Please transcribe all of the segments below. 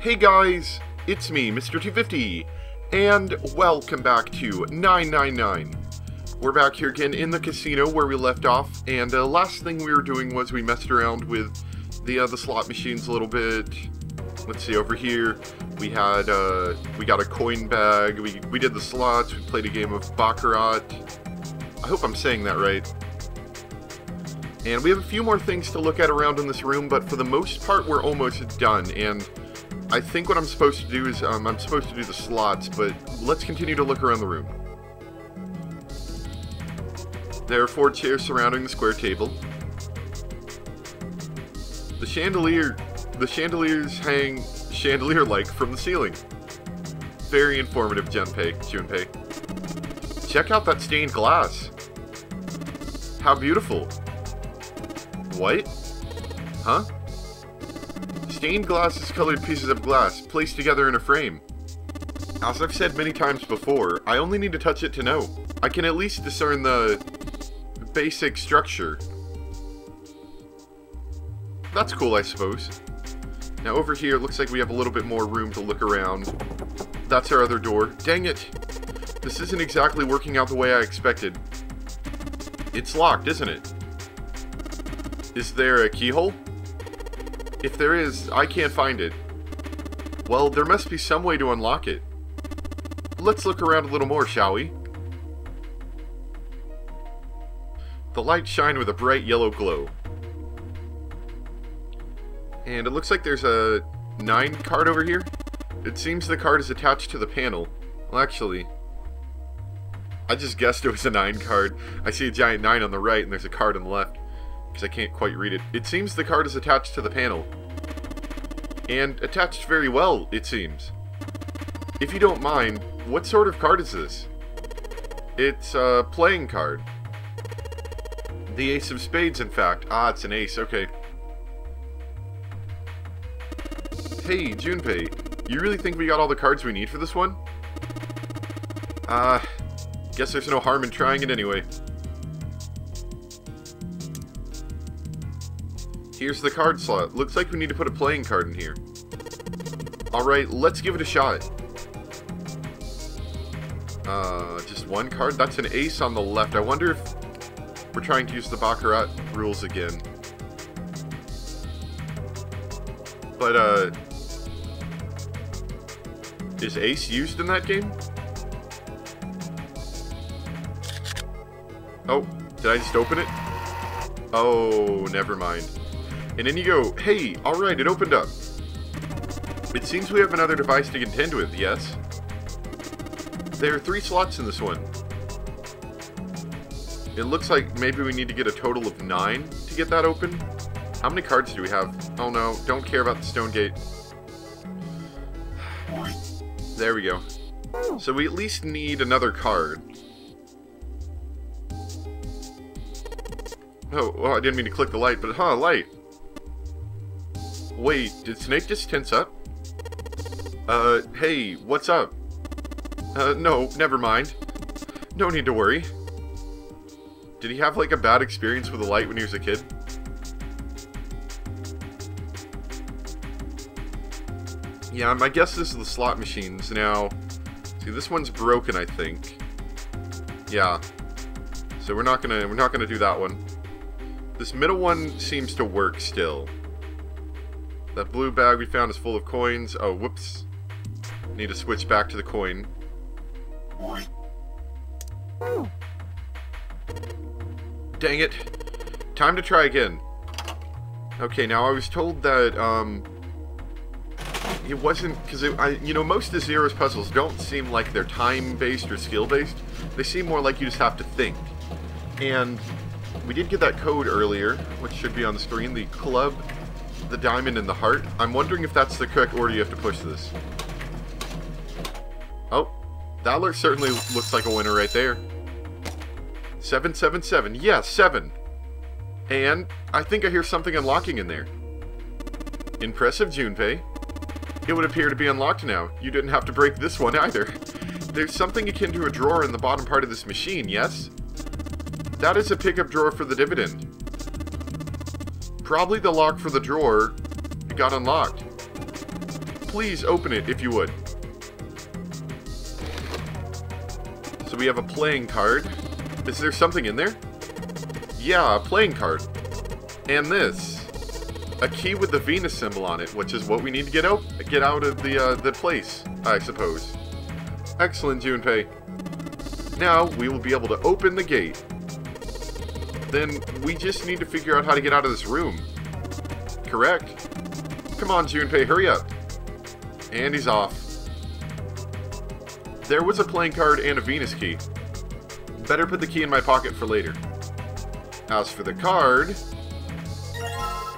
Hey guys, it's me, Mr. 250, and welcome back to 999. We're back here again in the casino where we left off, and last thing we were doing was we messed around with the slot machines a little bit. Let's see, over here we had we got a coin bag, we did the slots, we played a game of Baccarat. I hope I'm saying that right. And we have a few more things to look at around in this room, but for the most part we're almost done. And I think what I'm supposed to do is I'm supposed to do the slots, but let's continue to look around the room. There are 4 chairs surrounding the square table. The chandeliers hang chandelier-like from the ceiling. Very informative, Junpei. Check out that stained glass. How beautiful. What? Huh? Stained glass is colored pieces of glass, placed together in a frame. As I've said many times before, I only need to touch it to know. I can at least discern the basic structure. That's cool, I suppose. Now over here, it looks like we have a little bit more room to look around. That's our other door. Dang it! This isn't exactly working out the way I expected. It's locked, isn't it? Is there a keyhole? If there is, I can't find it. Well, there must be some way to unlock it. Let's look around a little more, shall we? The lights shine with a bright yellow glow. And it looks like there's a 9 card over here. It seems the card is attached to the panel. Well, actually, I just guessed it was a 9 card. I see a giant 9 on the right and there's a card on the left, because I can't quite read it. It seems the card is attached to the panel. And attached very well, it seems. If you don't mind, what sort of card is this? It's a playing card. The Ace of Spades, in fact. Ah, it's an ace, okay. Hey, Junpei, you really think we got all the cards we need for this one? Guess there's no harm in trying it anyway. Here's the card slot. Looks like we need to put a playing card in here. Alright, let's give it a shot. Just one card? That's an ace on the left. I wonder if we're trying to use the Baccarat rules again. But, is ace used in that game? Oh, did I just open it? Oh, never mind. And then you go, hey, alright, it opened up. It seems we have another device to contend with, yes? There are 3 slots in this one. It looks like maybe we need to get a total of 9 to get that open. How many cards do we have? Oh no, don't care about the stone gate. There we go. So we at least need another card. Oh, well, I didn't mean to click the light, but light. Wait, did Snake just tense up? Hey, what's up? No, never mind. No need to worry. Did he have, like, a bad experience with the light when he was a kid? Yeah, my guess is the slot machines. Now, see, this one's broken, I think. Yeah. So we're not gonna do that one. This middle one seems to work still. That blue bag we found is full of coins. Oh, whoops. Need to switch back to the coin. Dang it. Time to try again. Okay, now I was told that, it wasn't, because, you know, most of Zero's puzzles don't seem like they're time-based or skill-based. They seem more like you just have to think. And we did get that code earlier, which should be on the screen, the club, the diamond, and the heart. I'm wondering if that's the correct order you have to push this. Oh, that certainly looks like a winner right there. 777, yes, 7. And I think I hear something unlocking in there. Impressive, Junpei. It would appear to be unlocked now. You didn't have to break this one either. There's something akin to a drawer in the bottom part of this machine, yes? That is a pickup drawer for the dividend. Probably the lock for the drawer got unlocked. please open it if you would. So we have a playing card. Is there something in there? Yeah, a playing card. And this. A key with the Venus symbol on it, which is what we need to get out of the place, I suppose. Excellent, Junpei. Now, we will be able to open the gate. Then, we just need to figure out how to get out of this room. Correct? Come on, Junpei, hurry up. And he's off. There was a playing card and a Venus key. Better put the key in my pocket for later. As for the card,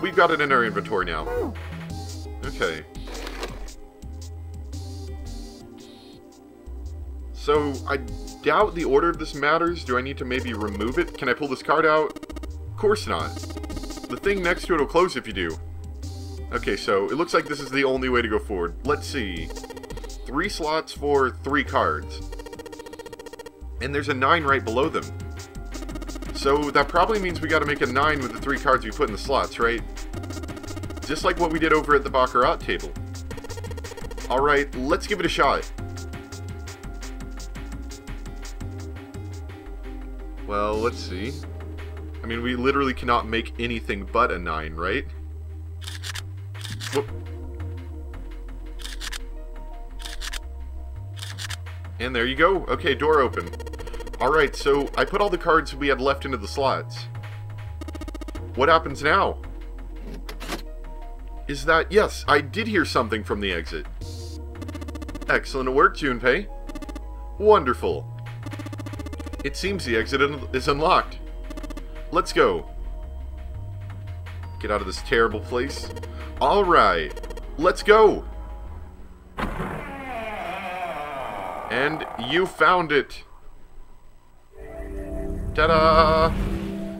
we've got it in our inventory now. Okay. So, I doubt the order of this matters. Do I need to maybe remove it? Can I pull this card out? Of course not. The thing next to it will close if you do. Okay, so it looks like this is the only way to go forward. Let's see. 3 slots for 3 cards. And there's a 9 right below them. So that probably means we gotta make a 9 with the 3 cards we put in the slots, right? Just like what we did over at the Baccarat table. Alright, let's give it a shot. Well, let's see. I mean, we literally cannot make anything but a 9, right? Whoop. And there you go. Okay, door open. Alright, so I put all the cards we had left into the slots. What happens now? Is that... Yes, I did hear something from the exit. Excellent work, Junpei. Wonderful. It seems the exit is unlocked. Let's go. Get out of this terrible place. Alright, let's go. And you found it. Ta-da!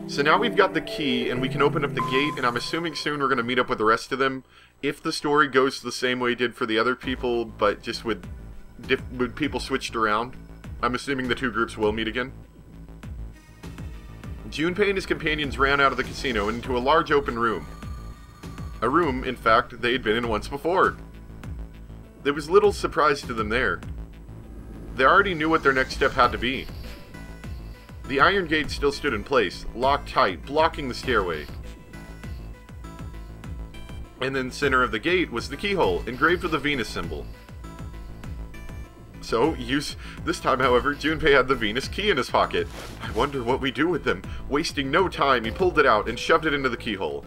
So now we've got the key, and we can open up the gate, and I'm assuming soon we're going to meet up with the rest of them. If the story goes the same way it did for the other people, but just with people switched around, I'm assuming the 2 groups will meet again. Junpei and his companions ran out of the casino into a large open room. A room, in fact, they had been in once before. There was little surprise to them there. They already knew what their next step had to be. The iron gate still stood in place, locked tight, blocking the stairway. And in the center of the gate was the keyhole, engraved with a Venus symbol. So, this time, however, Junpei had the Venus key in his pocket. I wonder what we do with them. Wasting no time, he pulled it out and shoved it into the keyhole.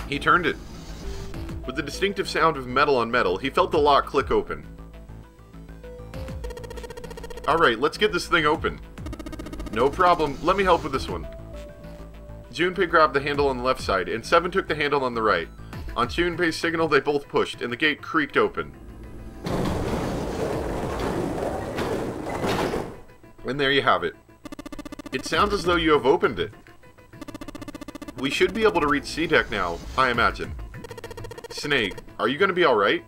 He turned it. With the distinctive sound of metal on metal, he felt the lock click open. Alright, let's get this thing open. No problem, let me help with this one. Junpei grabbed the handle on the left side, and Seven took the handle on the right. On Junpei's signal, they both pushed, and the gate creaked open. And there you have it. It sounds as though you have opened it. We should be able to reach C-Deck now, I imagine. Snake, are you going to be alright?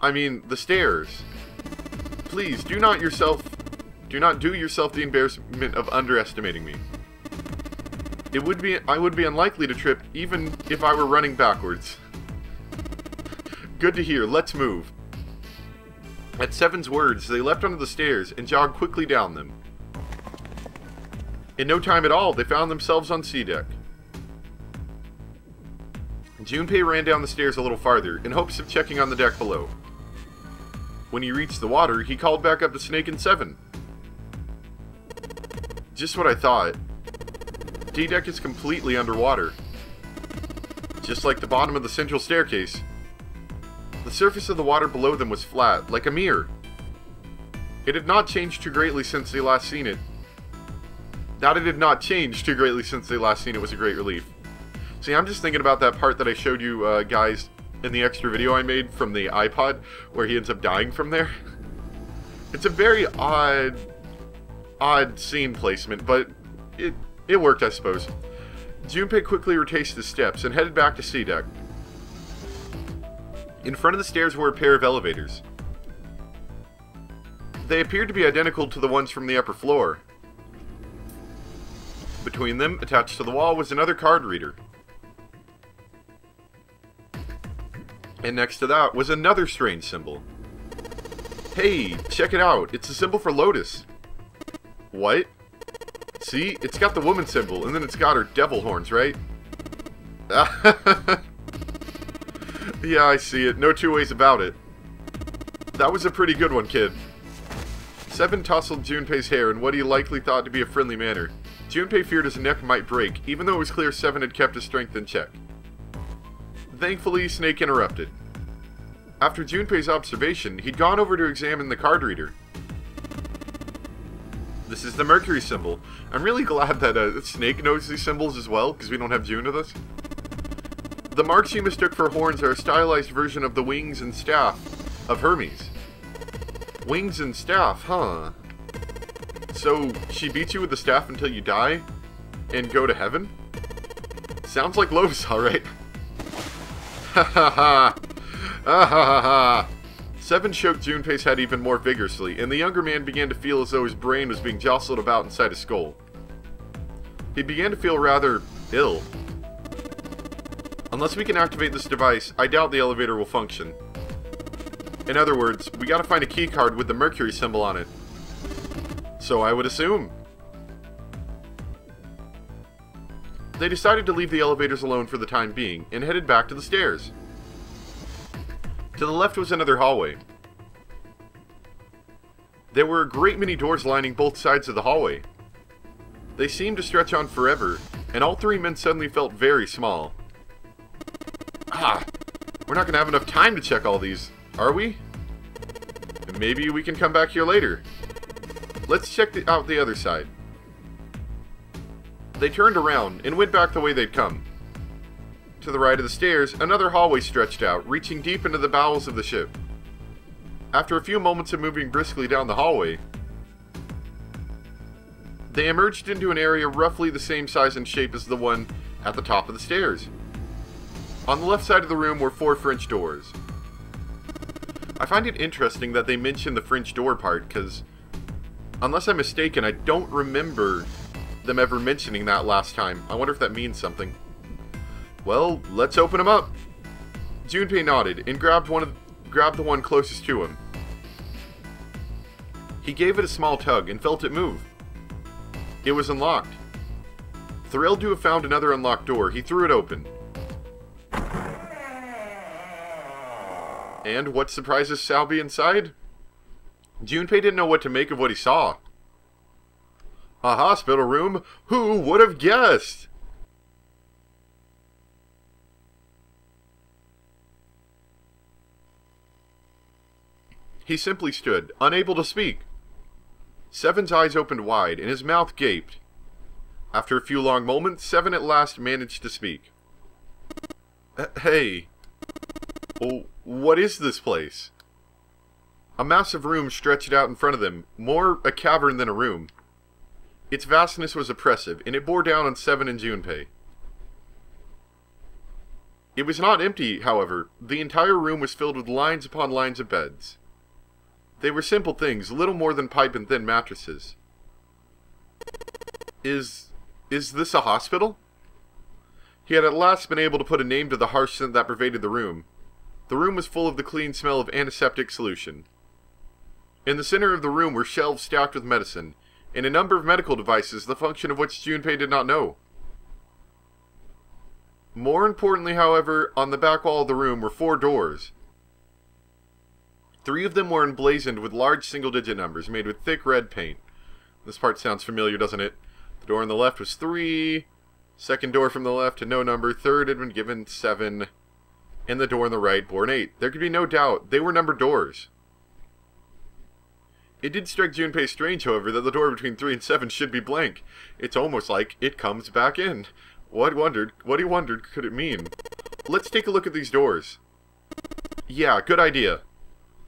I mean, the stairs. Please, do not do yourself the embarrassment of underestimating me. I would be unlikely to trip even if I were running backwards. Good to hear, let's move. At Seven's words, they leapt onto the stairs and jogged quickly down them. In no time at all, they found themselves on C-Deck. Junpei ran down the stairs a little farther, in hopes of checking on the deck below. When he reached the water, he called back up to Snake and Seven. Just what I thought. D-Deck is completely underwater. Just like the bottom of the central staircase. The surface of the water below them was flat, like a mirror. It had not changed too greatly since they last seen it. That it had not changed too greatly since they last seen it was a great relief. See, I'm just thinking about that part that I showed you guys in the extra video I made from the iPod, where he ends up dying from there. It's a very odd scene placement, but it worked, I suppose. Junpei quickly retraced his steps and headed back to C-Deck. In front of the stairs were a pair of elevators. They appeared to be identical to the ones from the upper floor. Between them, attached to the wall, was another card reader. And next to that was another strange symbol. Hey, check it out. It's a symbol for Lotus. What? See? It's got the woman symbol, and then it's got her devil horns, right? Yeah, I see it. No two ways about it. That was a pretty good one, kid. 7 tousled Junpei's hair in what he likely thought to be a friendly manner. Junpei feared his neck might break, even though it was clear 7 had kept his strength in check. Thankfully, Snake interrupted. After Junpei's observation, he'd gone over to examine the card reader. This is the Mercury symbol. I'm really glad that Snake knows these symbols as well, because we don't have June with us. The marks she mistook for horns are a stylized version of the wings and staff of Hermes. Wings and staff, huh? So, she beats you with the staff until you die? And go to heaven? Sounds like Lotus, alright. Ha ha ha! Ah ha ha ha! 7 choked Junpei's head even more vigorously, and the younger man began to feel as though his brain was being jostled about inside his skull. He began to feel rather ill. Unless we can activate this device, I doubt the elevator will function. In other words, we gotta find a keycard with the Mercury symbol on it. So I would assume. They decided to leave the elevators alone for the time being, and headed back to the stairs. To the left was another hallway. There were a great many doors lining both sides of the hallway. They seemed to stretch on forever, and all 3 men suddenly felt very small. Ah, we're not gonna have enough time to check all these, are we? Maybe we can come back here later. Let's check out the other side. They turned around and went back the way they'd come. To the right of the stairs, another hallway stretched out, reaching deep into the bowels of the ship. After a few moments of moving briskly down the hallway, they emerged into an area roughly the same size and shape as the one at the top of the stairs. On the left side of the room were 4 French doors. I find it interesting that they mention the French door part, because, unless I'm mistaken, I don't remember them ever mentioning that last time. I wonder if that means something. Well, let's open them up. Junpei nodded and grabbed the one closest to him. He gave it a small tug and felt it move. It was unlocked. Thrilled to have found another unlocked door, he threw it open. And what surprises Salby inside? Junpei didn't know what to make of what he saw. A hospital room? Who would have guessed? He simply stood, unable to speak. 7's eyes opened wide, and his mouth gaped. After a few long moments, 7 at last managed to speak. Hey. Oh, what is this place? A massive room stretched out in front of them, more a cavern than a room. Its vastness was oppressive, and it bore down on 7 and Junpei. It was not empty, however. The entire room was filled with lines upon lines of beds. They were simple things, little more than pipe and thin mattresses. Is this a hospital? He had at last been able to put a name to the harsh scent that pervaded the room. The room was full of the clean smell of antiseptic solution. In the center of the room were shelves stacked with medicine, and a number of medical devices, the function of which Junpei did not know. More importantly, however, on the back wall of the room were 4 doors. 3 of them were emblazoned with large single-digit numbers, made with thick red paint. This part sounds familiar, doesn't it? The door on the left was 3, second door from the left had no number, third had been given 7, and the door on the right bore an 8. There could be no doubt, they were numbered doors. It did strike Junpei strange, however, that the door between 3 and 7 should be blank. It's almost like it comes back in. What he wondered could it mean? Let's take a look at these doors. Yeah, good idea.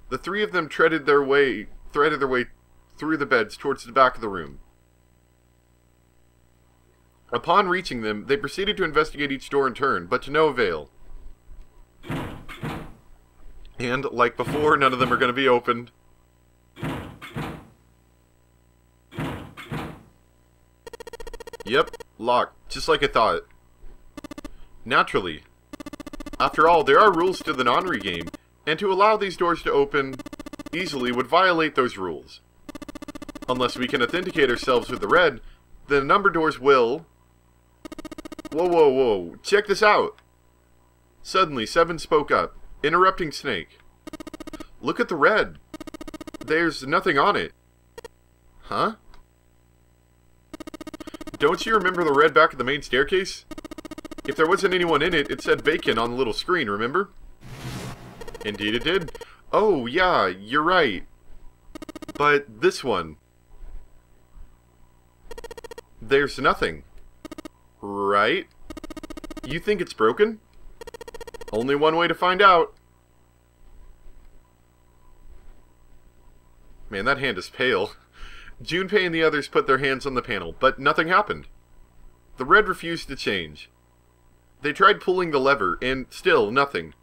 The 3 of them threaded their way through the beds towards the back of the room. Upon reaching them, they proceeded to investigate each door in turn, but to no avail. And, like before, none of them are going to be opened. Yep, locked, just like I thought. Naturally. After all, there are rules to the non-re game, and to allow these doors to open easily would violate those rules. Unless we can authenticate ourselves with the red, the number doors will... Whoa, whoa, whoa, check this out! Suddenly, Seven spoke up, interrupting Snake. Look at the red. There's nothing on it. Huh? Don't you remember the red back of the main staircase? If there wasn't anyone in it, it said vacant on the little screen, remember? Indeed it did. Oh, yeah, you're right. But this one... There's nothing. Right? You think it's broken? Only one way to find out. Man, that hand is pale. Junpei and the others put their hands on the panel, but nothing happened. The red refused to change. They tried pulling the lever, and still nothing.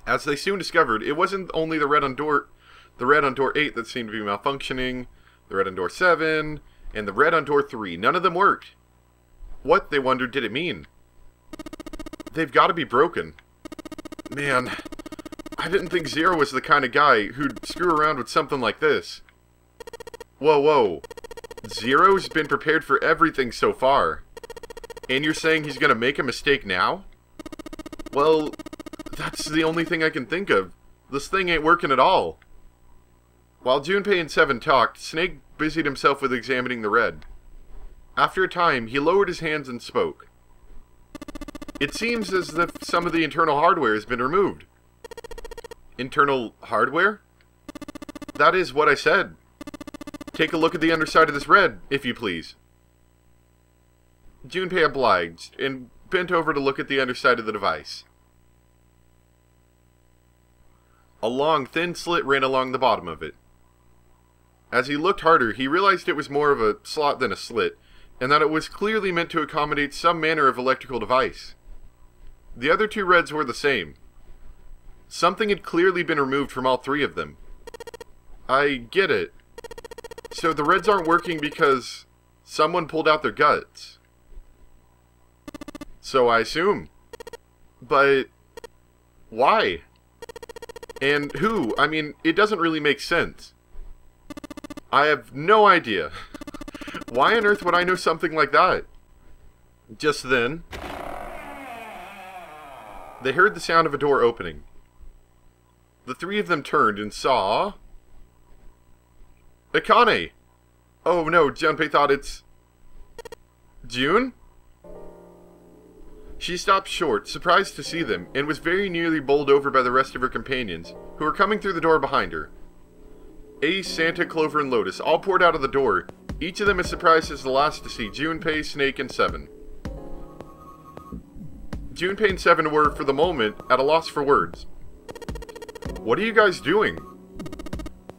As they soon discovered, it wasn't only the red on door 8 that seemed to be malfunctioning, the red on door 7, and the red on door 3. None of them worked. What, they wondered, did it mean? They've got to be broken. Man, I didn't think Zero was the kind of guy who'd screw around with something like this. Whoa, whoa. Zero's been prepared for everything so far. And you're saying he's gonna make a mistake now? Well, that's the only thing I can think of. This thing ain't working at all. While Junpei and Seven talked, Snake busied himself with examining the red. After a time, he lowered his hands and spoke. It seems as if some of the internal hardware has been removed. Internal hardware? That is what I said. Take a look at the underside of this red, if you please. Junpei obliged, and bent over to look at the underside of the device. A long, thin slit ran along the bottom of it. As he looked harder, he realized it was more of a slot than a slit, and that it was clearly meant to accommodate some manner of electrical device. The other two reds were the same. Something had clearly been removed from all three of them. I get it. So the reds aren't working because someone pulled out their guts. So I assume. But why? And who? I mean, it doesn't really make sense. I have no idea. Why on earth would I know something like that? Just then, they heard the sound of a door opening. The three of them turned and saw... Akane! Oh no, Junpei thought it's... June? She stopped short, surprised to see them, and was very nearly bowled over by the rest of her companions, who were coming through the door behind her. Ace, Santa, Clover, and Lotus all poured out of the door, each of them as surprised as the last to see Junpei, Snake, and Seven. Junpei and Seven were, for the moment, at a loss for words. What are you guys doing?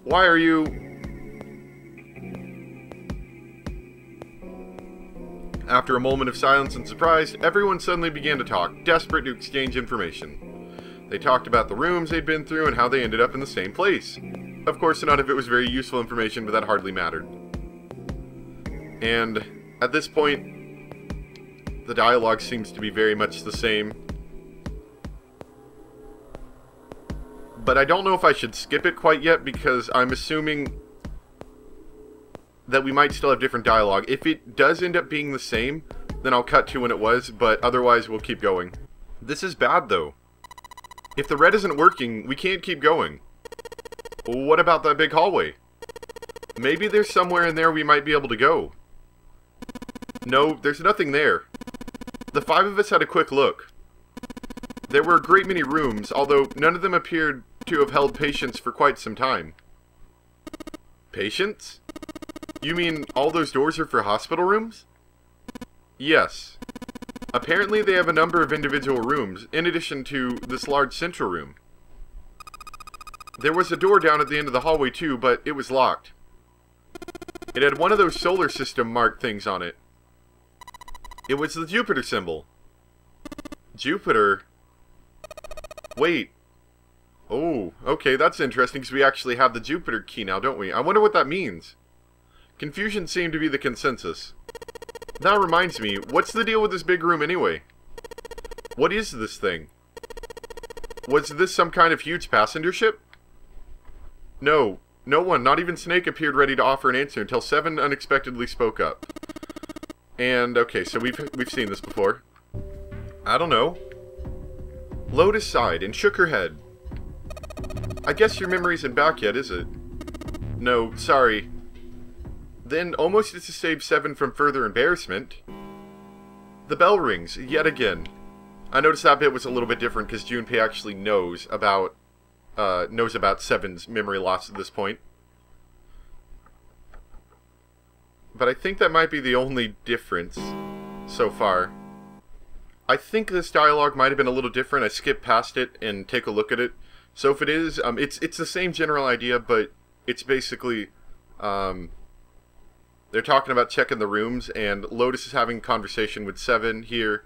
Why are you... After a moment of silence and surprise, everyone suddenly began to talk, desperate to exchange information. They talked about the rooms they'd been through and how they ended up in the same place. Of course, none of it was very useful information, but that hardly mattered. And at this point, the dialogue seems to be very much the same. But I don't know if I should skip it quite yet, because I'm assuming that we might still have different dialogue. If it does end up being the same, then I'll cut to when it was, but otherwise we'll keep going. This is bad, though. If the red isn't working, we can't keep going. What about that big hallway? Maybe there's somewhere in there we might be able to go. No, there's nothing there. The five of us had a quick look. There were a great many rooms, although none of them appeared to have held patients for quite some time. Patients? You mean all those doors are for hospital rooms? Yes. Apparently they have a number of individual rooms, in addition to this large central room. There was a door down at the end of the hallway too, but it was locked. It had one of those solar system mark things on it. It was the Jupiter symbol. Jupiter? Wait. Oh, okay, that's interesting, because we actually have the Jupiter key now, don't we? I wonder what that means. Confusion seemed to be the consensus. That reminds me, what's the deal with this big room anyway? What is this thing? Was this some kind of huge passenger ship? No. No one, not even Snake, appeared ready to offer an answer until Seven unexpectedly spoke up. And, okay, so we've seen this before. I don't know. Lotus sighed and shook her head. I guess your memory isn't back yet, is it? No, sorry. Then, almost to save Seven from further embarrassment, the bell rings, yet again. I noticed that bit was a little bit different because Junpei actually knows about Seven's memory loss at this point. But I think that might be the only difference so far. I think this dialogue might have been a little different. I skipped past it and take a look at it. So if it is, it's the same general idea, but it's basically, they're talking about checking the rooms, and Lotus is having a conversation with Seven here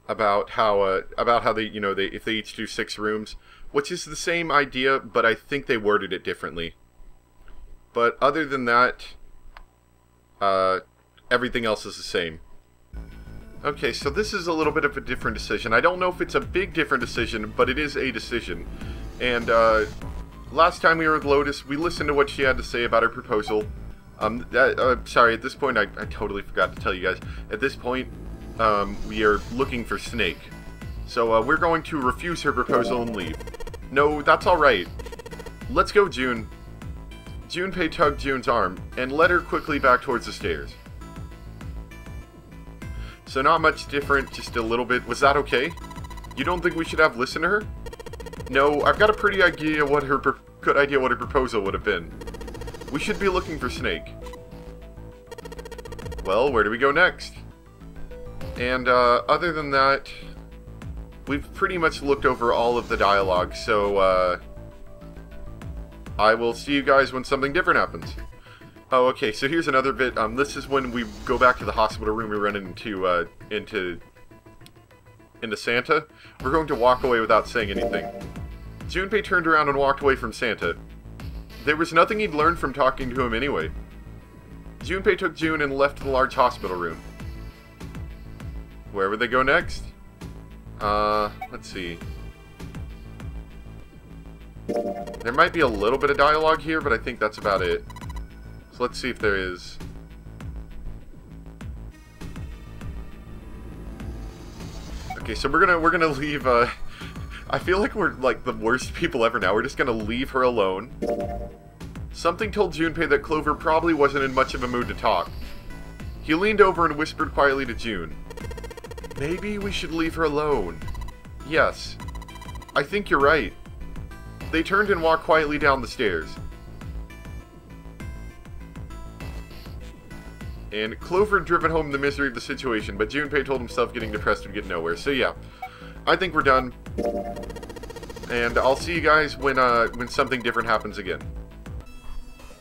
about how they, you know, if they each do 6 rooms, which is the same idea, but I think they worded it differently. But other than that, everything else is the same. Okay, so this is a little bit of a different decision. I don't know if it's a big different decision, but it is a decision. And, last time we were with Lotus, we listened to what she had to say about her proposal. Sorry, at this point, I totally forgot to tell you guys. At this point, we are looking for Snake. So, we're going to refuse her proposal and leave. No, that's alright. Let's go, June. Junpei tugged June's arm and led her quickly back towards the stairs. So not much different, just a little bit. Was that okay? You don't think we should have listened to her? No, I've got a pretty idea what her good idea what her proposal would have been. We should be looking for Snake. Well, where do we go next? And other than that, we've pretty much looked over all of the dialogue, so I will see you guys when something different happens. Oh, okay, so here's another bit. This is when we go back to the hospital room. We run into Santa. We're going to walk away without saying anything. Junpei turned around and walked away from Santa. There was nothing he'd learned from talking to him anyway. Junpei took June and left the large hospital room. Where would they go next? Let's see. There might be a little bit of dialogue here, but I think that's about it. So let's see if there is. Okay, so we're gonna leave, I feel like we're like the worst people ever now. We're just gonna leave her alone. Something told Junpei that Clover probably wasn't in much of a mood to talk. He leaned over and whispered quietly to June. Maybe we should leave her alone. Yes. I think you're right. They turned and walked quietly down the stairs. And Clover had driven home the misery of the situation, but Junpei told himself getting depressed would get nowhere. So yeah, I think we're done. And I'll see you guys when something different happens again.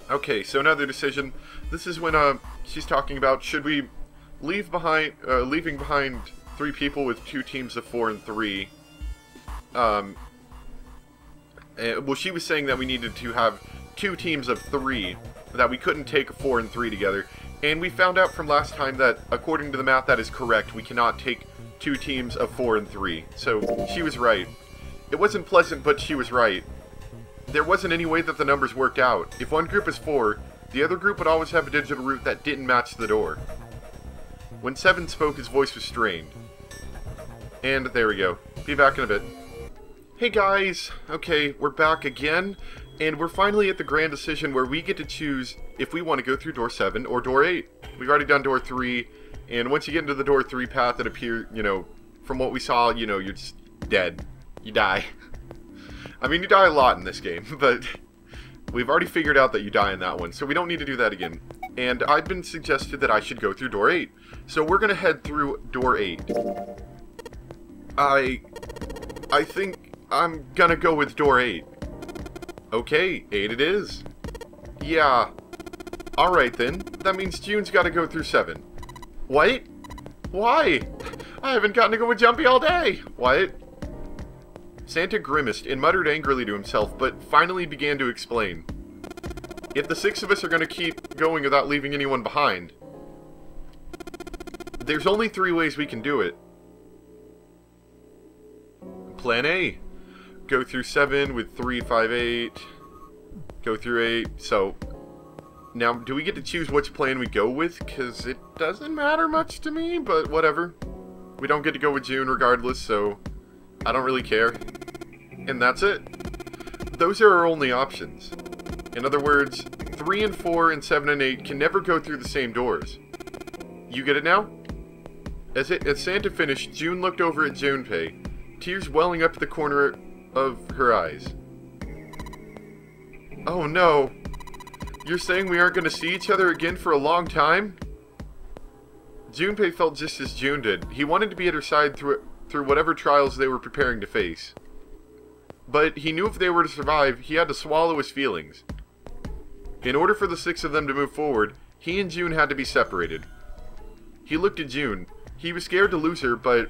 Okay, so another decision. This is when she's talking about should we leaving behind 3 people with 2 teams of 4 and 3. Well, she was saying that we needed to have 2 teams of 3, that we couldn't take 4 and 3 together. And we found out from last time that, according to the math, that is correct. We cannot take 2 teams of 4 and 3. So, she was right. It wasn't pleasant, but she was right. There wasn't any way that the numbers worked out. If one group is 4, the other group would always have a digital route that didn't match the door. When Seven spoke, his voice was strained. And there we go. Be back in a bit. Hey guys! Okay, we're back again. And we're finally at the grand decision where we get to choose if we want to go through door 7 or door 8. We've already done door 3, and once you get into the door 3 path, it appears, you know, from what we saw, you know, you're just dead. You die. I mean, you die a lot in this game, but we've already figured out that you die in that one, so we don't need to do that again. And I've been suggested that I should go through door 8. So we're going to head through door 8. I think I'm going to go with door 8. Okay, 8 it is. Yeah. Alright then, that means June's gotta go through 7. What? Why? I haven't gotten to go with Jumpy all day! What? Santa grimaced and muttered angrily to himself, but finally began to explain. If the 6 of us are gonna keep going without leaving anyone behind, there's only 3 ways we can do it. Plan A. go through 7 with 3, 5, 8. Go through 8. So, now, do we get to choose which plan we go with? Because it doesn't matter much to me, but whatever. We don't get to go with June regardless, so I don't really care. And that's it. Those are our only options. In other words, 3 and 4 and 7 and 8 can never go through the same doors. You get it now? As Santa finished, June looked over at Junpei, tears welling up the corner of her eyes. Oh no. You're saying we aren't going to see each other again for a long time? Junpei felt just as June did. He wanted to be at her side through whatever trials they were preparing to face. But he knew if they were to survive, he had to swallow his feelings. In order for the 6 of them to move forward, he and June had to be separated. He looked at June. He was scared to lose her, but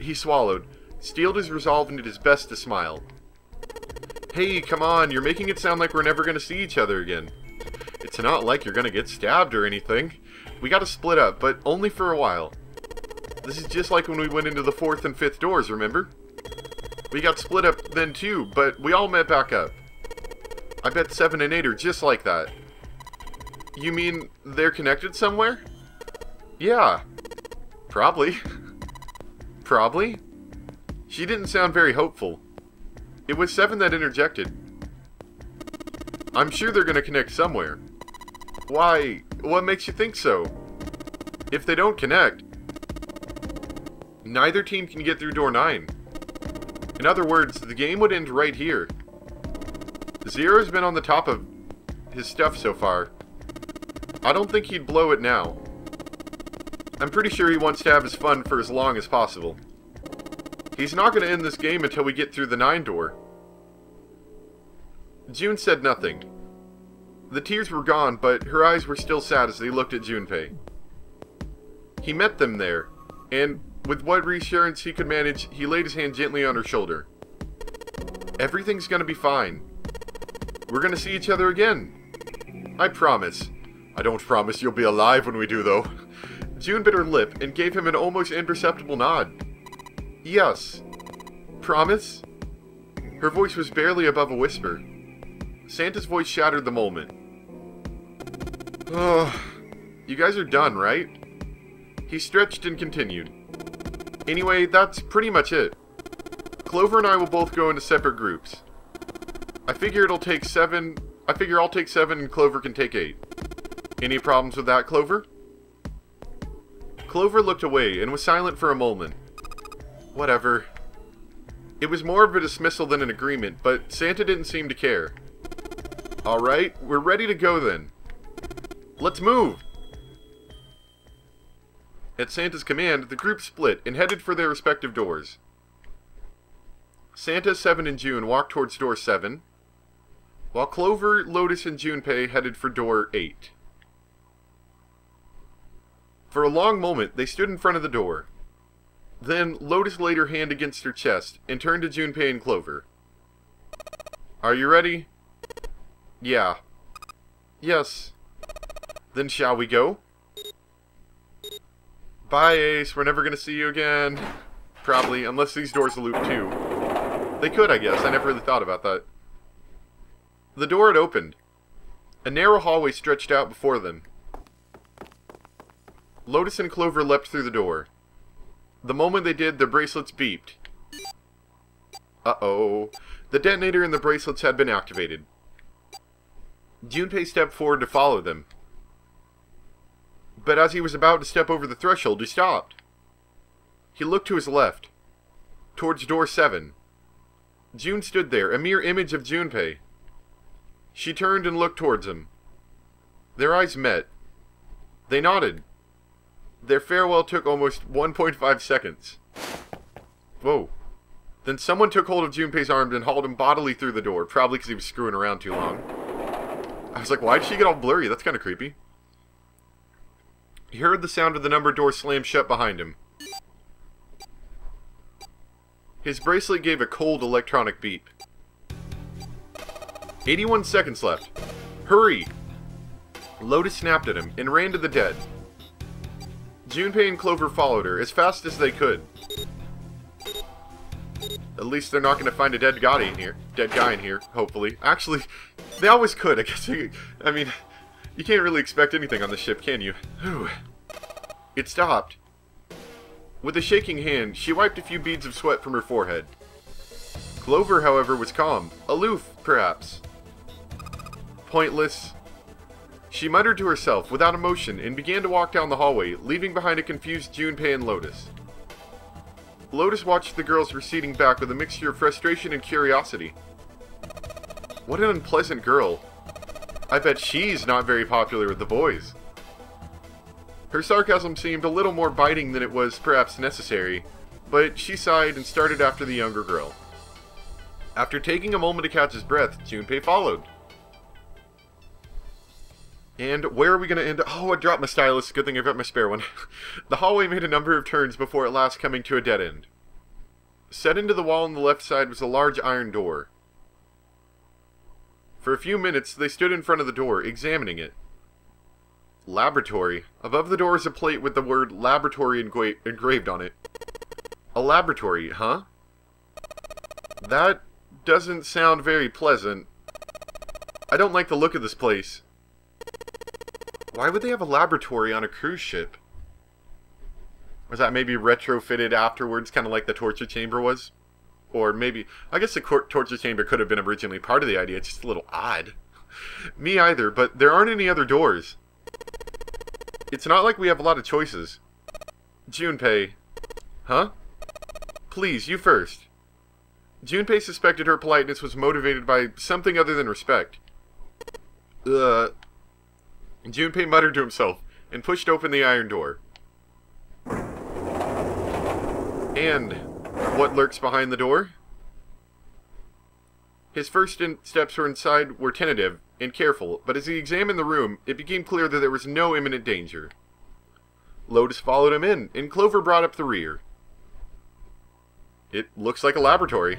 he swallowed, steeled his resolve, and did his best to smile. Hey, come on, you're making it sound like we're never going to see each other again. It's not like you're going to get stabbed or anything. We got to split up, but only for a while. This is just like when we went into the 4th and 5th doors, remember? We got split up then too, but we all met back up. I bet 7 and 8 are just like that. You mean they're connected somewhere? Yeah. Probably. Probably? She didn't sound very hopeful. It was 7 that interjected. I'm sure they're gonna connect somewhere. Why? What makes you think so? If they don't connect, neither team can get through door 9. In other words, the game would end right here. Zero's been on the top of his stuff so far. I don't think he'd blow it now. I'm pretty sure he wants to have his fun for as long as possible. He's not going to end this game until we get through the 9 door. June said nothing. The tears were gone, but her eyes were still sad as they looked at Junpei. He met them there, and with what reassurance he could manage, he laid his hand gently on her shoulder. Everything's gonna be fine. We're gonna see each other again. I promise. I don't promise you'll be alive when we do, though. June bit her lip and gave him an almost imperceptible nod. Yes. Promise? Her voice was barely above a whisper. Santa's voice shattered the moment. Oh, you guys are done, right? He stretched and continued. Anyway, that's pretty much it. Clover and I will both go into separate groups. I figure I'll take 7 and Clover can take 8. Any problems with that, Clover? Clover looked away and was silent for a moment. Whatever. It was more of a dismissal than an agreement, but Santa didn't seem to care. Alright, we're ready to go then. Let's move! At Santa's command, the group split and headed for their respective doors. Santa, 7, and June walked towards door 7, while Clover, Lotus, and Junpei headed for door 8. For a long moment, they stood in front of the door. Then, Lotus laid her hand against her chest and turned to Junpei and Clover. Are you ready? Yeah. Yes. Then shall we go? Bye, Ace. We're never going to see you again. Probably, unless these doors loop too. They could, I guess. I never really thought about that. The door had opened. A narrow hallway stretched out before them. Lotus and Clover leapt through the door. The moment they did, their bracelets beeped. Uh-oh. The detonator in the bracelets had been activated. Junpei stepped forward to follow them. But as he was about to step over the threshold, he stopped. He looked to his left, towards door 7. June stood there, a mere image of Junpei. She turned and looked towards him. Their eyes met. They nodded. Their farewell took almost 1.5 seconds. Whoa. Then someone took hold of Junpei's arm and hauled him bodily through the door, probably because he was screwing around too long. I was like, why did she get all blurry? That's kind of creepy. He heard the sound of the number door slam shut behind him. His bracelet gave a cold electronic beep. 81 seconds left. Hurry! Lotus snapped at him and ran to the dead. Junpei and Clover followed her as fast as they could. At least they're not going to find a dead guy in here, hopefully. Actually, they always could, I guess. I mean, you can't really expect anything on the ship, can you? Whew. It stopped. With a shaking hand, she wiped a few beads of sweat from her forehead. Clover, however, was calm. Aloof, perhaps. Pointless. She muttered to herself, without emotion, and began to walk down the hallway, leaving behind a confused Junpei and Lotus. Lotus watched the girls receding back with a mixture of frustration and curiosity. What an unpleasant girl. I bet she's not very popular with the boys. Her sarcasm seemed a little more biting than it was perhaps necessary, but she sighed and started after the younger girl. After taking a moment to catch his breath, Junpei followed. And where are we going to end? Oh, I dropped my stylus. Good thing I've got my spare one. The hallway made a number of turns before at last coming to a dead end. Set into the wall on the left side was a large iron door. For a few minutes, they stood in front of the door, examining it. Laboratory. Above the door is a plate with the word laboratory engraved on it. A laboratory, huh? That doesn't sound very pleasant. I don't like the look of this place. Why would they have a laboratory on a cruise ship? Was that maybe retrofitted afterwards, kind of like the torture chamber was? Or maybe, I guess the torture chamber could have been originally part of the idea, it's just a little odd. Me either, but there aren't any other doors. It's not like we have a lot of choices. Junpei. Huh? Please, you first. Junpei suspected her politeness was motivated by something other than respect. Junpei muttered to himself and pushed open the iron door. And what lurks behind the door? His first steps inside were tentative and careful, but as he examined the room, it became clear that there was no imminent danger. Lotus followed him in, and Clover brought up the rear. It looks like a laboratory.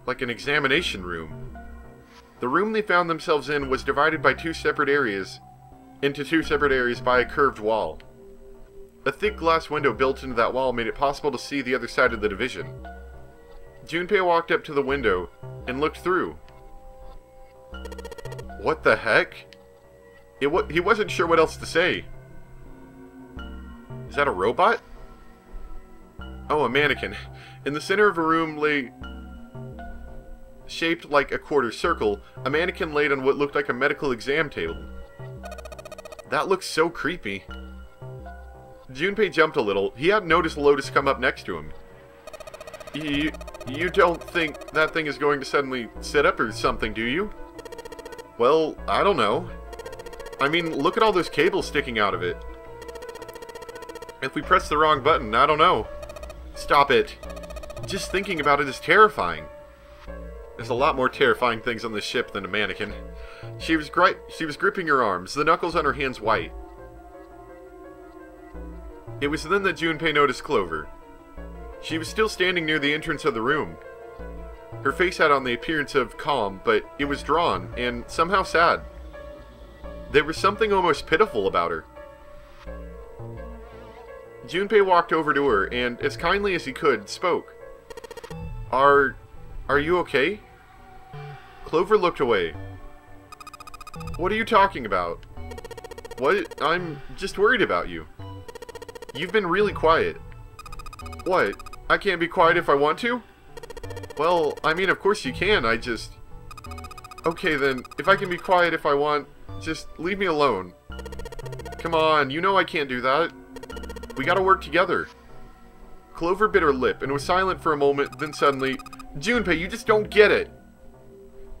Like an examination room. The room they found themselves in was divided by into two separate areas by a curved wall. A thick glass window built into that wall made it possible to see the other side of the division. Junpei walked up to the window and looked through. What the heck? He wasn't sure what else to say. Is that a robot? Oh, a mannequin. In the center of a room lay, shaped like a quarter circle, a mannequin laid on what looked like a medical exam table. That looks so creepy. Junpei jumped a little. He hadn't noticed Lotus come up next to him. You don't think that thing is going to suddenly sit up or something, do you? Well, I don't know. I mean, look at all those cables sticking out of it. If we press the wrong button, I don't know. Stop it. Just thinking about it is terrifying. There's a lot more terrifying things on this ship than a mannequin. She was gripping her arms, the knuckles on her hands white. It was then that Junpei noticed Clover. She was still standing near the entrance of the room. Her face had on the appearance of calm, but it was drawn, and somehow sad. There was something almost pitiful about her. Junpei walked over to her, and, as kindly as he could, spoke. Are you okay? Clover looked away. What are you talking about? What? I'm just worried about you. You've been really quiet. What? I can't be quiet if I want to? Well, I mean, of course you can, I just... Okay then, if I can be quiet if I want, just leave me alone. Come on, you know I can't do that. We gotta work together. Clover bit her lip and was silent for a moment, then suddenly, Junpei, you just don't get it!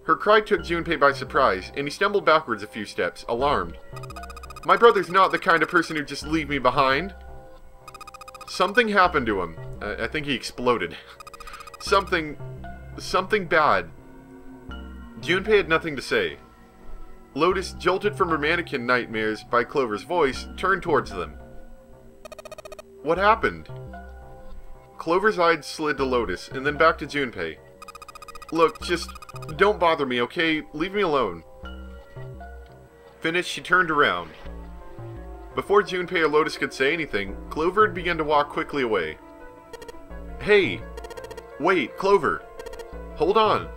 Her cry took Junpei by surprise, and he stumbled backwards a few steps, alarmed. My brother's not the kind of person who'd just leave me behind. Something happened to him. I think he exploded. Something bad. Junpei had nothing to say. Lotus, jolted from her mannequin nightmares by Clover's voice, turned towards them. What happened? Clover's eyes slid to Lotus, and then back to Junpei. Look, just don't bother me, okay? Leave me alone. Finished, she turned around. Before Junpei or Lotus could say anything, Clover had begun to walk quickly away. Hey! Wait, Clover. Hold on.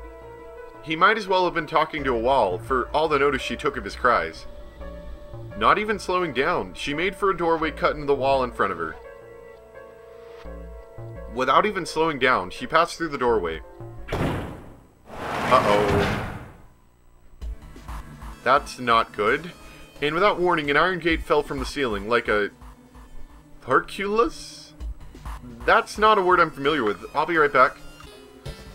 He might as well have been talking to a wall, for all the notice she took of his cries. Not even slowing down, she made for a doorway cut into the wall in front of her. Without even slowing down, she passed through the doorway. Uh-oh. That's not good. And without warning, an iron gate fell from the ceiling, like a... Hercules? That's not a word I'm familiar with. I'll be right back.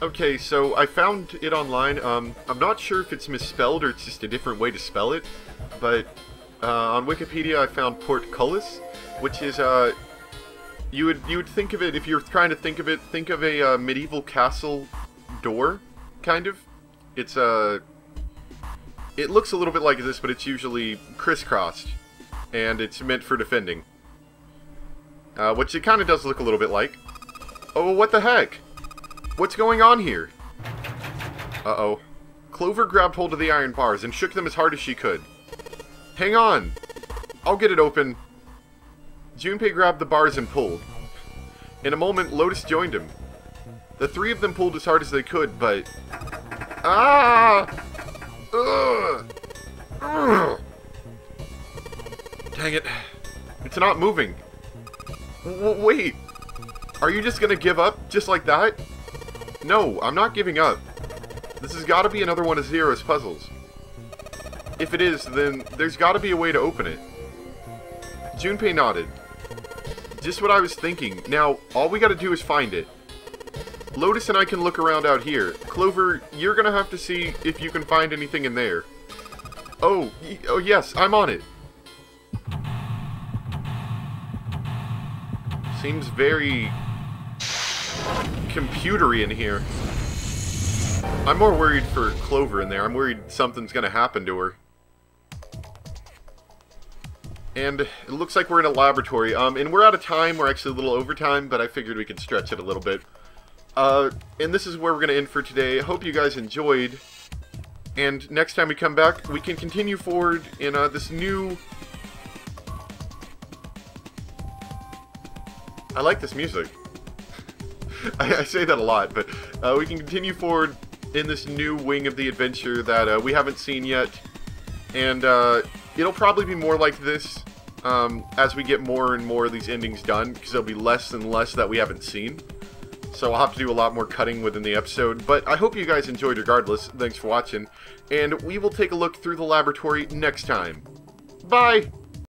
Okay, so I found it online. I'm not sure if it's misspelled or it's just a different way to spell it, but on Wikipedia I found portcullis, which is you would think of it, if you're trying to think of it, think of a medieval castle door, kind of. It's it looks a little bit like this, but it's usually crisscrossed, and it's meant for defending. Which it kind of does look a little bit like. Oh, what the heck? What's going on here? Uh-oh. Clover grabbed hold of the iron bars and shook them as hard as she could. Hang on! I'll get it open. Junpei grabbed the bars and pulled. In a moment, Lotus joined him. The three of them pulled as hard as they could, but... Ah! Ugh! Ugh! Dang it. It's not moving. Wait! Are you just gonna give up, just like that? No, I'm not giving up. This has got to be another one of Zero's puzzles. If it is, then there's got to be a way to open it. Junpei nodded. Just what I was thinking. Now, all we got to do is find it. Lotus and I can look around out here. Clover, you're gonna have to see if you can find anything in there. Oh yes, I'm on it. Seems very... computery in here. I'm more worried for Clover in there. I'm worried something's gonna happen to her. And it looks like we're in a laboratory. And we're out of time. We're actually a little over time, but I figured we could stretch it a little bit. And this is where we're gonna end for today. I hope you guys enjoyed. And next time we come back, we can continue forward in this new... I like this music. I say that a lot, but we can continue forward in this new wing of the adventure that we haven't seen yet. And it'll probably be more like this as we get more and more of these endings done, because there'll be less and less that we haven't seen. So I'll have to do a lot more cutting within the episode, but I hope you guys enjoyed regardless. Thanks for watching, and we will take a look through the laboratory next time. Bye!